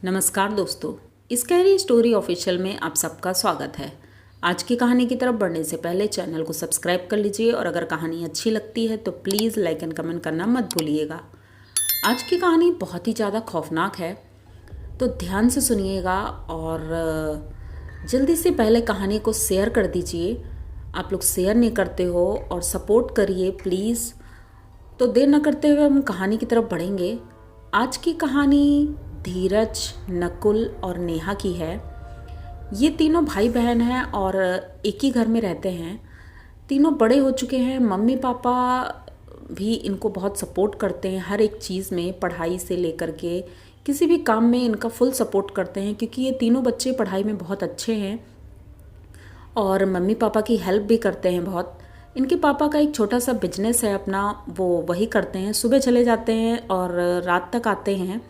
नमस्कार दोस्तों, scary story official में आप सबका स्वागत है। आज की कहानी की तरफ बढ़ने से पहले चैनल को सब्सक्राइब कर लीजिए और अगर कहानी अच्छी लगती है तो प्लीज़ लाइक एंड कमेंट करना मत भूलिएगा। आज की कहानी बहुत ही ज़्यादा खौफनाक है, तो ध्यान से सुनिएगा और जल्दी से पहले कहानी को शेयर कर दीजिए। आप लोग शेयर नहीं करते हो और सपोर्ट करिए प्लीज़। तो देर न करते हुए हम कहानी की तरफ बढ़ेंगे। आज की कहानी धीरज, नकुल और नेहा की है। ये तीनों भाई बहन हैं और एक ही घर में रहते हैं। तीनों बड़े हो चुके हैं। मम्मी पापा भी इनको बहुत सपोर्ट करते हैं, हर एक चीज़ में, पढ़ाई से लेकर के किसी भी काम में इनका फुल सपोर्ट करते हैं, क्योंकि ये तीनों बच्चे पढ़ाई में बहुत अच्छे हैं और मम्मी पापा की हेल्प भी करते हैं बहुत। इनके पापा का एक छोटा सा बिजनेस है अपना, वो वही करते हैं। सुबह चले जाते हैं और रात तक आते हैं।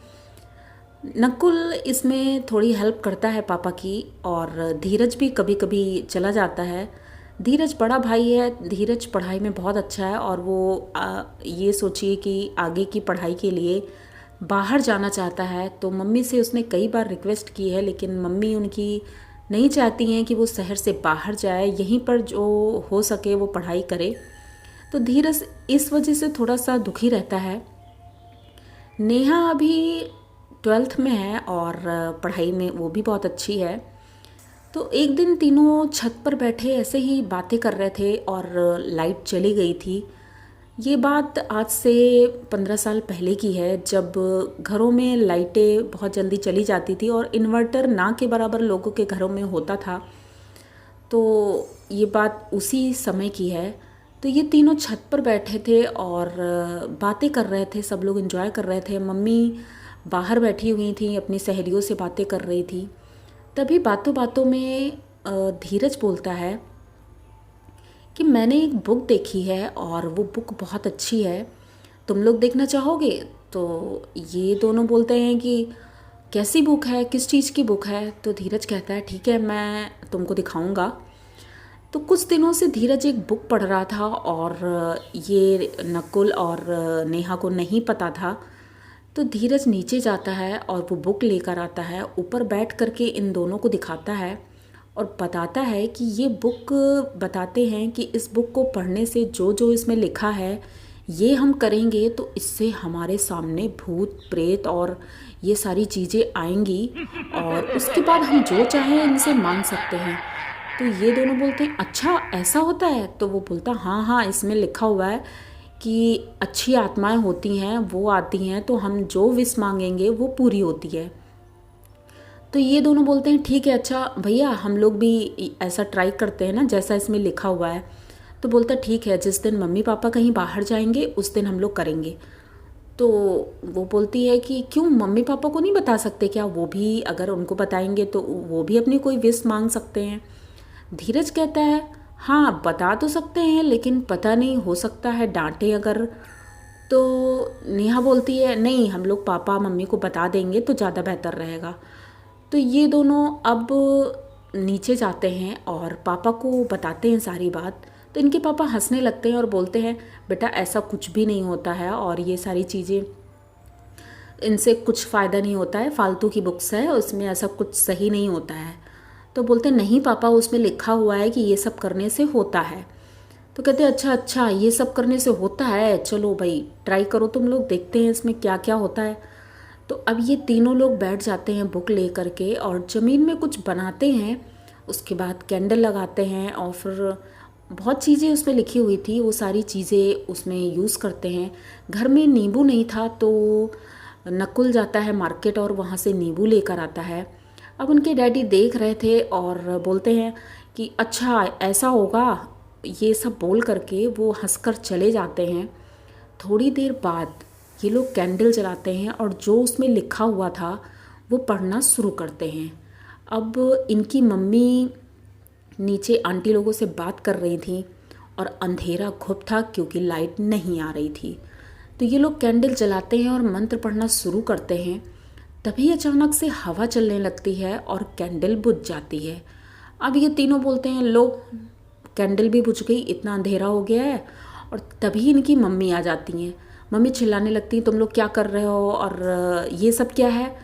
नकुल इसमें थोड़ी हेल्प करता है पापा की, और धीरज भी कभी कभी चला जाता है। धीरज बड़ा भाई है। धीरज पढ़ाई में बहुत अच्छा है और वो ये सोचिए कि आगे की पढ़ाई के लिए बाहर जाना चाहता है। तो मम्मी से उसने कई बार रिक्वेस्ट की है, लेकिन मम्मी उनकी नहीं चाहती हैं कि वो शहर से बाहर जाए, यहीं पर जो हो सके वो पढ़ाई करे। तो धीरज इस वजह से थोड़ा सा दुखी रहता है। नेहा अभी 12th में है और पढ़ाई में वो भी बहुत अच्छी है। तो एक दिन तीनों छत पर बैठे ऐसे ही बातें कर रहे थे और लाइट चली गई थी। ये बात आज से 15 साल पहले की है, जब घरों में लाइटें बहुत जल्दी चली जाती थी और इन्वर्टर ना के बराबर लोगों के घरों में होता था। तो ये बात उसी समय की है। तो ये तीनों छत पर बैठे थे और बातें कर रहे थे, सब लोग एंजॉय कर रहे थे। मम्मी बाहर बैठी हुई थी, अपनी सहेलियों से बातें कर रही थी। तभी बातों बातों में धीरज बोलता है कि मैंने एक बुक देखी है और वो बुक बहुत अच्छी है, तुम लोग देखना चाहोगे? तो ये दोनों बोलते हैं कि कैसी बुक है, किस चीज़ की बुक है? तो धीरज कहता है ठीक है, मैं तुमको दिखाऊंगा। तो कुछ दिनों से धीरज एक बुक पढ़ रहा था और ये नकुल और नेहा को नहीं पता था। तो धीरज नीचे जाता है और वो बुक लेकर आता है, ऊपर बैठ करके इन दोनों को दिखाता है और बताता है कि ये बुक, बताते हैं कि इस बुक को पढ़ने से जो जो इसमें लिखा है ये हम करेंगे तो इससे हमारे सामने भूत प्रेत और ये सारी चीज़ें आएंगी और उसके बाद हम जो चाहें इनसे मांग सकते हैं। तो ये दोनों बोलते हैं अच्छा ऐसा होता है? तो वो बोलता हाँ हाँ, इसमें लिखा हुआ है कि अच्छी आत्माएं होती हैं, वो आती हैं तो हम जो विश मांगेंगे वो पूरी होती है। तो ये दोनों बोलते हैं ठीक है, अच्छा भैया हम लोग भी ऐसा ट्राई करते हैं ना जैसा इसमें लिखा हुआ है। तो बोलता ठीक है, जिस दिन मम्मी पापा कहीं बाहर जाएंगे उस दिन हम लोग करेंगे। तो वो बोलती है कि क्यों, मम्मी पापा को नहीं बता सकते क्या? वो भी अगर उनको बताएंगे तो वो भी अपनी कोई विश मांग सकते हैं। धीरज कहता है हाँ बता तो सकते हैं, लेकिन पता नहीं, हो सकता है डांटे अगर। तो नेहा बोलती है नहीं, हम लोग पापा मम्मी को बता देंगे तो ज़्यादा बेहतर रहेगा। तो ये दोनों अब नीचे जाते हैं और पापा को बताते हैं सारी बात। तो इनके पापा हंसने लगते हैं और बोलते हैं बेटा ऐसा कुछ भी नहीं होता है और ये सारी चीज़ें, इनसे कुछ फ़ायदा नहीं होता है, फालतू की बुक्स है, उसमें ऐसा कुछ सही नहीं होता है। तो बोलते नहीं पापा, उसमें लिखा हुआ है कि ये सब करने से होता है। तो कहते अच्छा अच्छा, ये सब करने से होता है, चलो भाई ट्राई करो तुम लोग, देखते हैं इसमें क्या क्या होता है। तो अब ये तीनों लोग बैठ जाते हैं बुक ले करके और ज़मीन में कुछ बनाते हैं। उसके बाद कैंडल लगाते हैं और फिर बहुत चीज़ें उसमें लिखी हुई थी, वो सारी चीज़ें उसमें यूज़ करते हैं। घर में नींबू नहीं था तो नकुल जाता है मार्केट और वहाँ से नींबू लेकर आता है। अब उनके डैडी देख रहे थे और बोलते हैं कि अच्छा ऐसा होगा, ये सब बोल करके वो हंसकर चले जाते हैं। थोड़ी देर बाद ये लोग कैंडल जलाते हैं और जो उसमें लिखा हुआ था वो पढ़ना शुरू करते हैं। अब इनकी मम्मी नीचे आंटी लोगों से बात कर रही थी और अंधेरा खूब था क्योंकि लाइट नहीं आ रही थी। तो ये लोग कैंडल जलाते हैं और मंत्र पढ़ना शुरू करते हैं। तभी अचानक से हवा चलने लगती है और कैंडल बुझ जाती है। अब ये तीनों बोलते हैं लो कैंडल भी बुझ गई, इतना अंधेरा हो गया है। और तभी इनकी मम्मी आ जाती हैं। मम्मी चिल्लाने लगती हैं तुम लोग क्या कर रहे हो और ये सब क्या है?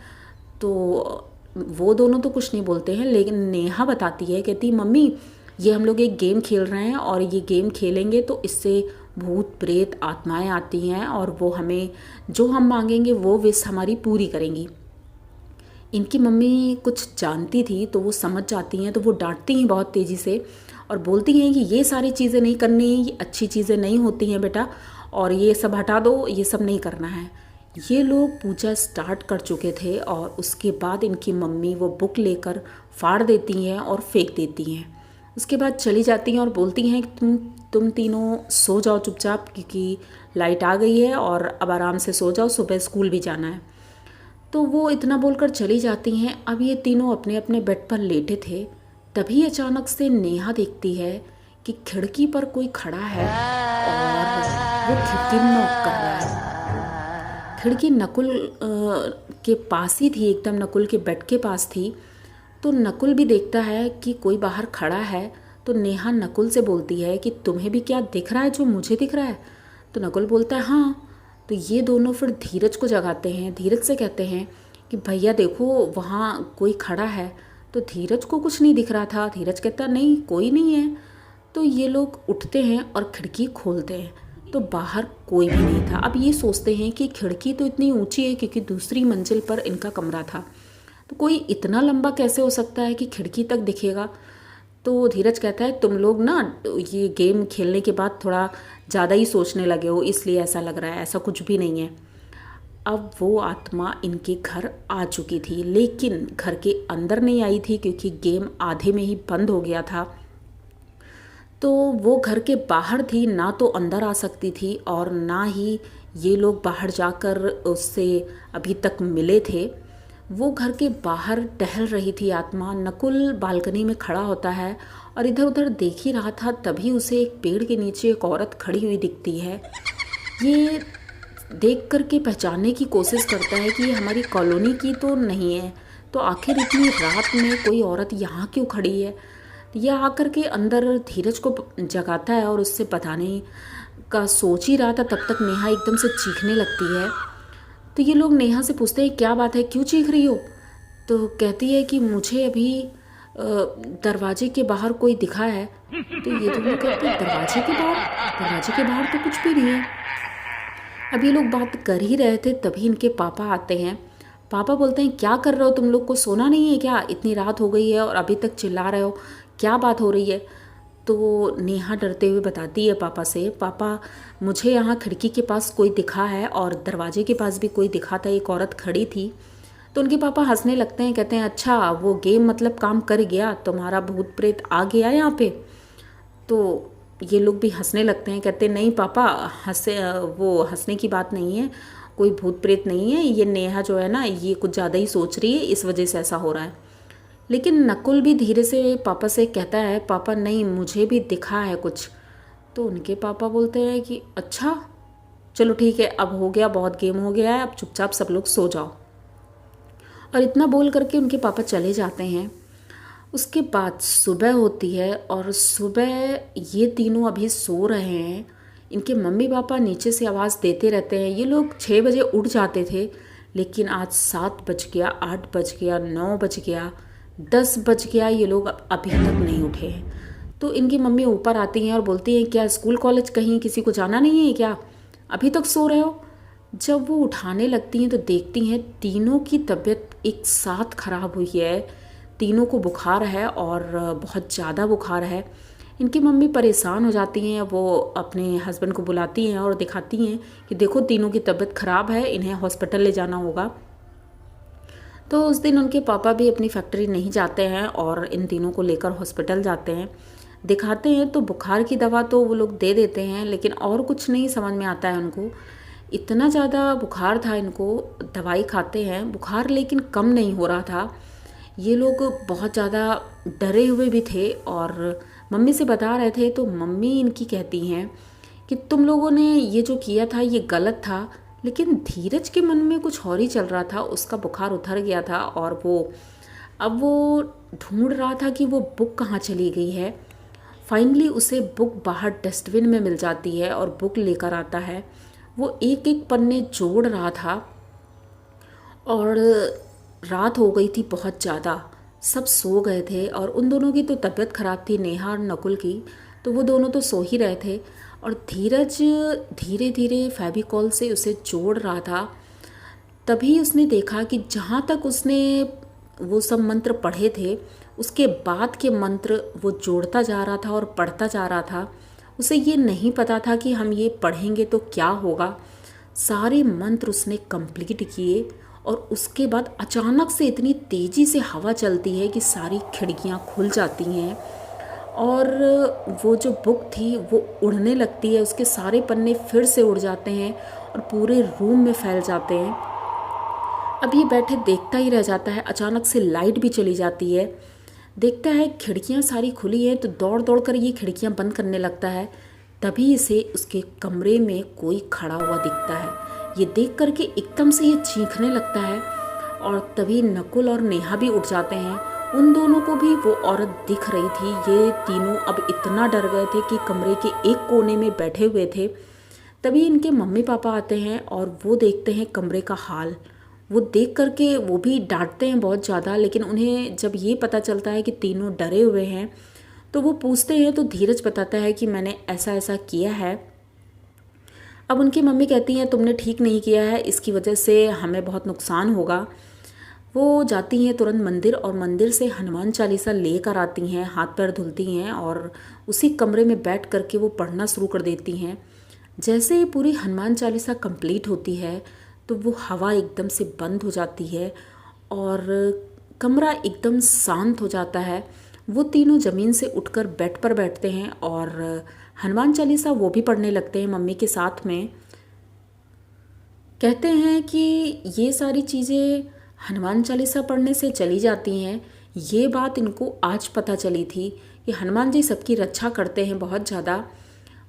तो वो दोनों तो कुछ नहीं बोलते हैं, लेकिन नेहा बताती है, कहती मम्मी ये हम लोग एक गेम खेल रहे हैं और ये गेम खेलेंगे तो इससे भूत प्रेत आत्माएं आती हैं और वो हमें जो हम मांगेंगे वो विश हमारी पूरी करेंगी। इनकी मम्मी कुछ जानती थी तो वो समझ जाती हैं, तो वो डांटती हैं बहुत तेज़ी से और बोलती हैं कि ये सारी चीज़ें नहीं करनी, ये अच्छी चीज़ें नहीं होती हैं बेटा, और ये सब हटा दो, ये सब नहीं करना है। ये लोग पूजा स्टार्ट कर चुके थे और उसके बाद इनकी मम्मी वो बुक लेकर फाड़ देती हैं और फेंक देती हैं। उसके बाद चली जाती हैं और बोलती हैं कि तुम तीनों सो जाओ चुपचाप, क्योंकि लाइट आ गई है और अब आराम से सो जाओ, सुबह स्कूल भी जाना है। तो वो इतना बोलकर चली जाती हैं। अब ये तीनों अपने अपने बेड पर लेटे थे, तभी अचानक से नेहा देखती है कि खिड़की पर कोई खड़ा है और वो खिड़की नॉक कर रहा है। खिड़की नकुल के पास ही थी, एकदम नकुल के बेड के पास थी। तो नकुल भी देखता है कि कोई बाहर खड़ा है। तो नेहा नकुल से बोलती है कि तुम्हें भी क्या दिख रहा है जो मुझे दिख रहा है? तो नकुल बोलता है हाँ। तो ये दोनों फिर धीरज को जगाते हैं, धीरज से कहते हैं कि भैया देखो वहाँ कोई खड़ा है। तो धीरज को कुछ नहीं दिख रहा था। धीरज कहता नहीं कोई नहीं है। तो ये लोग उठते हैं और खिड़की खोलते हैं, तो बाहर कोई भी नहीं था। अब ये सोचते हैं कि खिड़की तो इतनी ऊंची है, क्योंकि दूसरी मंजिल पर इनका कमरा था, तो कोई इतना लंबा कैसे हो सकता है कि खिड़की तक दिखेगा। तो धीरज कहता है तुम लोग ना ये गेम खेलने के बाद थोड़ा ज़्यादा ही सोचने लगे हो, इसलिए ऐसा लग रहा है, ऐसा कुछ भी नहीं है। अब वो आत्मा इनके घर आ चुकी थी, लेकिन घर के अंदर नहीं आई थी, क्योंकि गेम आधे में ही बंद हो गया था। तो वो घर के बाहर थी, ना तो अंदर आ सकती थी और ना ही ये लोग बाहर जाकर उससे अभी तक मिले थे। वो घर के बाहर टहल रही थी आत्मा। नकुल बालकनी में खड़ा होता है और इधर उधर देख ही रहा था, तभी उसे एक पेड़ के नीचे एक औरत खड़ी हुई दिखती है। ये देख कर के पहचानने की कोशिश करता है कि ये हमारी कॉलोनी की तो नहीं है, तो आखिर इतनी रात में कोई औरत यहाँ क्यों खड़ी है। यह आकर के अंदर धीरज को जगाता है और उससे बताने का सोच ही रहा था, तब तक नेहा एकदम से चीखने लगती है। तो ये लोग नेहा से पूछते हैं क्या बात है, क्यों चीख रही हो? तो कहती है कि मुझे अभी दरवाजे के बाहर कोई दिखा है। तो ये दोनों कहते हैं दरवाजे के बाहर? दरवाजे के बाहर तो कुछ भी नहीं है। अब ये लोग बात कर ही रहे थे, तभी इनके पापा आते हैं। पापा बोलते हैं क्या कर रहे हो, तुम लोग को सोना नहीं है क्या? इतनी रात हो गई है और अभी तक चिल्ला रहे हो, क्या बात हो रही है? तो नेहा डरते हुए बताती है पापा से, पापा मुझे यहाँ खिड़की के पास कोई दिखा है और दरवाजे के पास भी कोई दिखा था, एक औरत खड़ी थी। तो उनके पापा हंसने लगते हैं, कहते हैं अच्छा वो गेम मतलब काम कर गया, तुम्हारा भूत प्रेत आ गया यहाँ पे? तो ये लोग भी हंसने लगते हैं, कहते नहीं पापा वो हंसने की बात नहीं है, कोई भूत प्रेत नहीं है, ये नेहा जो है ना ये कुछ ज़्यादा ही सोच रही है, इस वजह से ऐसा हो रहा है। लेकिन नकुल भी धीरे से पापा से कहता है पापा नहीं मुझे भी दिखा है कुछ। तो उनके पापा बोलते हैं कि अच्छा चलो ठीक है, अब हो गया, बहुत गेम हो गया है, अब चुपचाप सब लोग सो जाओ। और इतना बोल करके उनके पापा चले जाते हैं। उसके बाद सुबह होती है और सुबह ये तीनों अभी सो रहे हैं। इनके मम्मी पापा नीचे से आवाज़ देते रहते हैं। ये लोग 6 बजे उठ जाते थे, लेकिन आज 7 बज गया, 8 बज गया, 9 बज गया, 10 बज गया, ये लोग अभी तक नहीं उठे हैं। तो इनकी मम्मी ऊपर आती हैं और बोलती हैं क्या स्कूल कॉलेज कहीं किसी को जाना नहीं है क्या, अभी तक सो रहे हो? जब वो उठाने लगती हैं तो देखती हैं तीनों की तबीयत एक साथ ख़राब हुई है, तीनों को बुखार है और बहुत ज़्यादा बुखार है। इनकी मम्मी परेशान हो जाती हैं, वो अपने हस्बैंड को बुलाती हैं और दिखाती हैं कि देखो तीनों की तबीयत ख़राब है, इन्हें हॉस्पिटल ले जाना होगा। तो उस दिन उनके पापा भी अपनी फैक्ट्री नहीं जाते हैं और इन तीनों को लेकर हॉस्पिटल जाते हैं। दिखाते हैं तो बुखार की दवा तो वो लोग दे देते हैं, लेकिन और कुछ नहीं समझ में आता है उनको। इतना ज़्यादा बुखार था इनको, दवाई खाते हैं बुखार लेकिन कम नहीं हो रहा था। ये लोग बहुत ज़्यादा डरे हुए भी थे और मम्मी से बता रहे थे। तो मम्मी इनकी कहती हैं कि तुम लोगों ने ये जो किया था ये गलत था, लेकिन धीरज के मन में कुछ और ही चल रहा था। उसका बुखार उतर गया था और अब वो ढूंढ रहा था कि वो बुक कहाँ चली गई है। फाइनली उसे बुक बाहर डस्टबिन में मिल जाती है और बुक लेकर आता है। वो एक एक पन्ने जोड़ रहा था और रात हो गई थी बहुत ज़्यादा, सब सो गए थे और उन दोनों की तो तबीयत ख़राब थी, नेहा और नकुल की, तो वो दोनों तो सो ही रहे थे। और धीरज धीरे धीरे फेविकॉल से उसे जोड़ रहा था। तभी उसने देखा कि जहाँ तक उसने वो सब मंत्र पढ़े थे, उसके बाद के मंत्र वो जोड़ता जा रहा था और पढ़ता जा रहा था। उसे ये नहीं पता था कि हम ये पढ़ेंगे तो क्या होगा। सारे मंत्र उसने कंप्लीट किए और उसके बाद अचानक से इतनी तेज़ी से हवा चलती है कि सारी खिड़कियाँ खुल जाती हैं और वो जो बुक थी वो उड़ने लगती है। उसके सारे पन्ने फिर से उड़ जाते हैं और पूरे रूम में फैल जाते हैं। अब ये बैठे देखता ही रह जाता है। अचानक से लाइट भी चली जाती है। देखता है खिड़कियाँ सारी खुली हैं तो दौड़ दौड़ कर ये खिड़कियाँ बंद करने लगता है। तभी इसे उसके कमरे में कोई खड़ा हुआ दिखता है। ये देख करके एकदम से ये चीखने लगता है और तभी नकुल और नेहा भी उठ जाते हैं। उन दोनों को भी वो औरत दिख रही थी। ये तीनों अब इतना डर गए थे कि कमरे के एक कोने में बैठे हुए थे। तभी इनके मम्मी पापा आते हैं और वो देखते हैं कमरे का हाल। वो देख करके वो भी डांटते हैं बहुत ज़्यादा, लेकिन उन्हें जब ये पता चलता है कि तीनों डरे हुए हैं तो वो पूछते हैं। तो धीरज बताता है कि मैंने ऐसा ऐसा किया है। अब उनकी मम्मी कहती हैं तुमने ठीक नहीं किया है, इसकी वजह से हमें बहुत नुकसान होगा। वो जाती हैं तुरंत मंदिर और मंदिर से हनुमान चालीसा लेकर आती हैं, हाथ पैर धुलती हैं और उसी कमरे में बैठ करके वो पढ़ना शुरू कर देती हैं। जैसे ही पूरी हनुमान चालीसा कंप्लीट होती है तो वो हवा एकदम से बंद हो जाती है और कमरा एकदम शांत हो जाता है। वो तीनों ज़मीन से उठकर बेड पर बैठते हैं और हनुमान चालीसा वो भी पढ़ने लगते हैं मम्मी के साथ में। कहते हैं कि ये सारी चीज़ें हनुमान चालीसा पढ़ने से चली जाती हैं। ये बात इनको आज पता चली थी कि हनुमान जी सबकी रक्षा करते हैं बहुत ज़्यादा।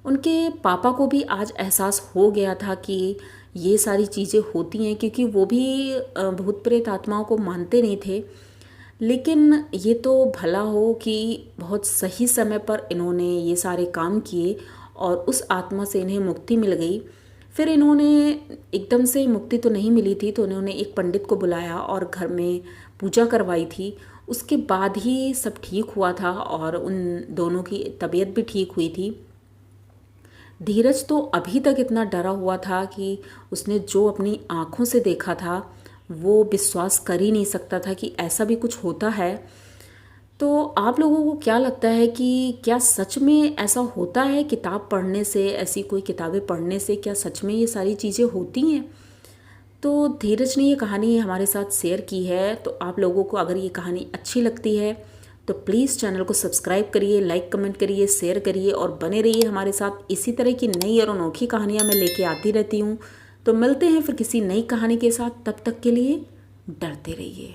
उनके पापा को भी आज एहसास हो गया था कि ये सारी चीज़ें होती हैं, क्योंकि वो भी भूत प्रेत आत्माओं को मानते नहीं थे। लेकिन ये तो भला हो कि बहुत सही समय पर इन्होंने ये सारे काम किए और उस आत्मा से इन्हें मुक्ति मिल गई। फिर इन्होंने एकदम से मुक्ति तो नहीं मिली थी, तो उन्होंने एक पंडित को बुलाया और घर में पूजा करवाई थी। उसके बाद ही सब ठीक हुआ था और उन दोनों की तबीयत भी ठीक हुई थी। धीरज तो अभी तक इतना डरा हुआ था कि उसने जो अपनी आँखों से देखा था वो विश्वास कर ही नहीं सकता था कि ऐसा भी कुछ होता है। तो आप लोगों को क्या लगता है कि क्या सच में ऐसा होता है? किताब पढ़ने से, ऐसी कोई किताबें पढ़ने से क्या सच में ये सारी चीज़ें होती हैं? तो धीरज ने ये कहानी हमारे साथ शेयर की है। तो आप लोगों को अगर ये कहानी अच्छी लगती है तो प्लीज़ चैनल को सब्सक्राइब करिए, लाइक कमेंट करिए, शेयर करिए और बने रहिए हमारे साथ। इसी तरह की नई और अनोखी कहानियाँ मैं लेके आती रहती हूँ। तो मिलते हैं फिर किसी नई कहानी के साथ। तब तक के लिए डरते रहिए।